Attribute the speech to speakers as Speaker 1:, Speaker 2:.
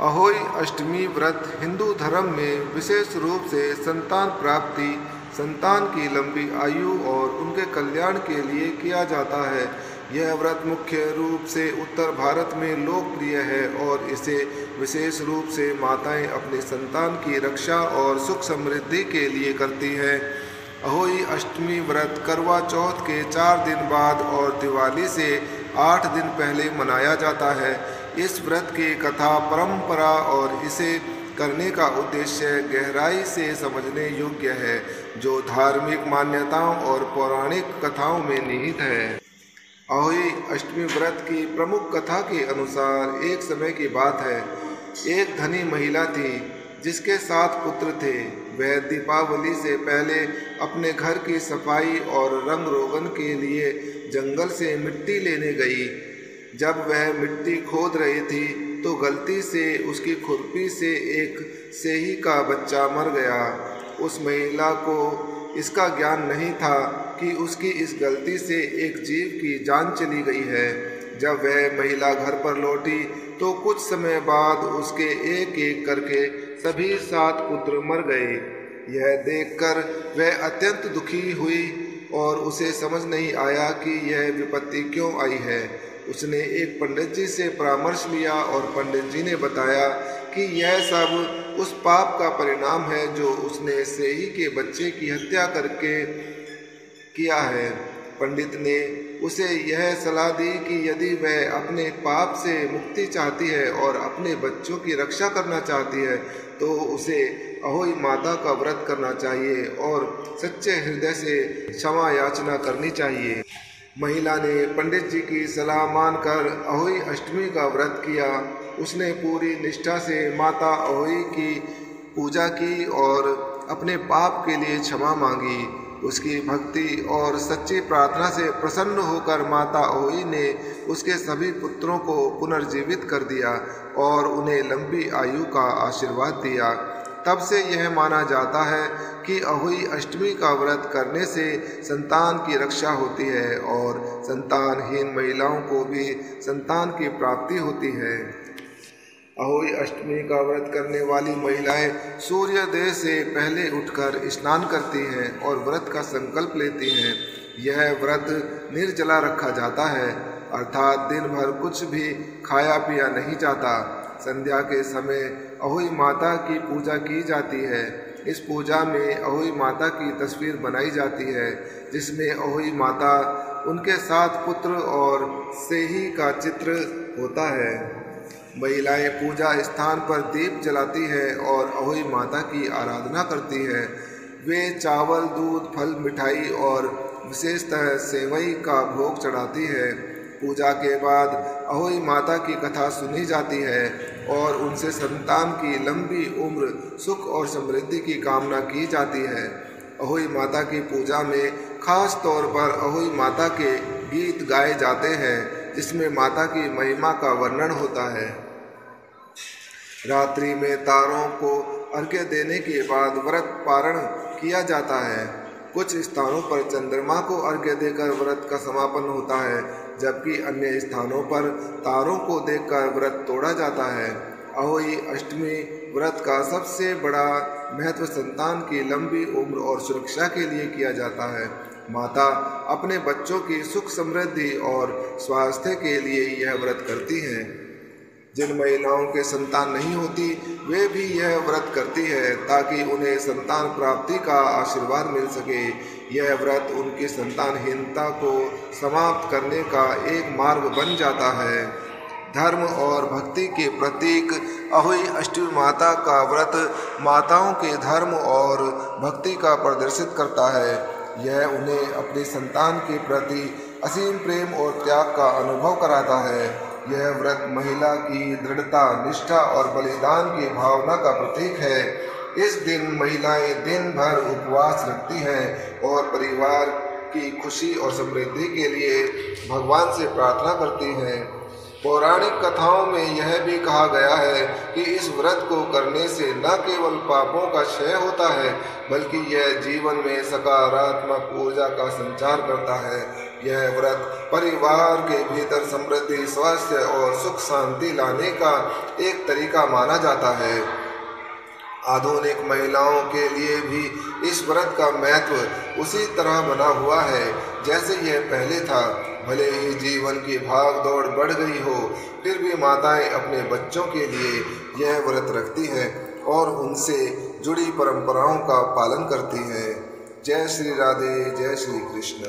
Speaker 1: अहोई अष्टमी व्रत हिंदू धर्म में विशेष रूप से संतान प्राप्ति, संतान की लंबी आयु और उनके कल्याण के लिए किया जाता है। यह व्रत मुख्य रूप से उत्तर भारत में लोकप्रिय है और इसे विशेष रूप से माताएं अपने संतान की रक्षा और सुख समृद्धि के लिए करती हैं। अहोई अष्टमी व्रत करवा चौथ के 4 दिन बाद और दिवाली से 8 दिन पहले मनाया जाता है। इस व्रत की कथा, परंपरा और इसे करने का उद्देश्य गहराई से समझने योग्य है, जो धार्मिक मान्यताओं और पौराणिक कथाओं में निहित है। अहोई अष्टमी व्रत की प्रमुख कथा के अनुसार एक समय की बात है। एक धनी महिला थी जिसके 7 पुत्र थे। वह दीपावली से पहले अपने घर की सफाई और रंग रोगन के लिए जंगल से मिट्टी लेने गई। जब वह मिट्टी खोद रही थी तो गलती से उसकी खुरपी से एक सेही का बच्चा मर गया। उस महिला को इसका ज्ञान नहीं था कि उसकी इस गलती से एक जीव की जान चली गई है। जब वह महिला घर पर लौटी तो कुछ समय बाद उसके एक एक करके सभी 7 पुत्र मर गए। यह देखकर वह अत्यंत दुखी हुई और उसे समझ नहीं आया कि यह विपत्ति क्यों आई है। उसने एक पंडित जी से परामर्श लिया और पंडित जी ने बताया कि यह सब उस पाप का परिणाम है जो उसने सेही के बच्चे की हत्या करके किया है। पंडित ने उसे यह सलाह दी कि यदि वह अपने पाप से मुक्ति चाहती है और अपने बच्चों की रक्षा करना चाहती है तो उसे अहोई माता का व्रत करना चाहिए और सच्चे हृदय से क्षमा याचना करनी चाहिए। महिला ने पंडित जी की सलाह मानकर अहोई अष्टमी का व्रत किया। उसने पूरी निष्ठा से माता अहोई की पूजा की और अपने पाप के लिए क्षमा मांगी। उसकी भक्ति और सच्ची प्रार्थना से प्रसन्न होकर माता अहोई ने उसके सभी पुत्रों को पुनर्जीवित कर दिया और उन्हें लंबी आयु का आशीर्वाद दिया। तब से यह माना जाता है कि अहोई अष्टमी का व्रत करने से संतान की रक्षा होती है और संतानहीन महिलाओं को भी संतान की प्राप्ति होती है। अहोई अष्टमी का व्रत करने वाली महिलाएं सूर्योदय से पहले उठकर स्नान करती हैं और व्रत का संकल्प लेती हैं। यह व्रत निर्जला रखा जाता है, अर्थात दिन भर कुछ भी खाया पिया नहीं जाता। संध्या के समय अहोई माता की पूजा की जाती है। इस पूजा में अहोई माता की तस्वीर बनाई जाती है, जिसमें अहोई माता, उनके 7 पुत्र और सेही का चित्र होता है। महिलाएं पूजा स्थान पर दीप जलाती है और अहोई माता की आराधना करती है। वे चावल, दूध, फल, मिठाई और विशेषतः सेवई का भोग चढ़ाती है। पूजा के बाद अहोई माता की कथा सुनी जाती है और उनसे संतान की लंबी उम्र, सुख और समृद्धि की कामना की जाती है। अहोई माता की पूजा में खास तौर पर अहोई माता के गीत गाए जाते हैं, जिसमें माता की महिमा का वर्णन होता है। रात्रि में तारों को अर्घ्य देने के बाद व्रत पारण किया जाता है। कुछ स्थानों पर चंद्रमा को अर्घ्य देकर व्रत का समापन होता है, जबकि अन्य स्थानों पर तारों को देखकर व्रत तोड़ा जाता है। अहोई अष्टमी व्रत का सबसे बड़ा महत्व संतान की लंबी उम्र और सुरक्षा के लिए किया जाता है। माता अपने बच्चों की सुख समृद्धि और स्वास्थ्य के लिए यह व्रत करती हैं। जिन महिलाओं के संतान नहीं होती वे भी यह व्रत करती है ताकि उन्हें संतान प्राप्ति का आशीर्वाद मिल सके। यह व्रत उनकी संतानहीनता को समाप्त करने का एक मार्ग बन जाता है। धर्म और भक्ति के प्रतीक अहोई अष्टमी माता का व्रत माताओं के धर्म और भक्ति का प्रदर्शित करता है। यह उन्हें अपनी संतान के प्रति असीम प्रेम और त्याग का अनुभव कराता है। यह व्रत महिला की दृढ़ता, निष्ठा और बलिदान की भावना का प्रतीक है। इस दिन महिलाएं दिन भर उपवास रखती हैं और परिवार की खुशी और समृद्धि के लिए भगवान से प्रार्थना करती हैं। पौराणिक कथाओं में यह भी कहा गया है कि इस व्रत को करने से न केवल पापों का क्षय होता है, बल्कि यह जीवन में सकारात्मक ऊर्जा का संचार करता है यह व्रत परिवार के भीतर समृद्धि, स्वास्थ्य और सुख शांति लाने का एक तरीका माना जाता है। आधुनिक महिलाओं के लिए भी इस व्रत का महत्व उसी तरह बना हुआ है जैसे यह पहले था। भले ही जीवन की भाग दौड़ बढ़ गई हो, फिर भी माताएं अपने बच्चों के लिए यह व्रत रखती हैं और उनसे जुड़ी परंपराओं का पालन करती हैं। जय श्री राधे, जय श्री कृष्ण।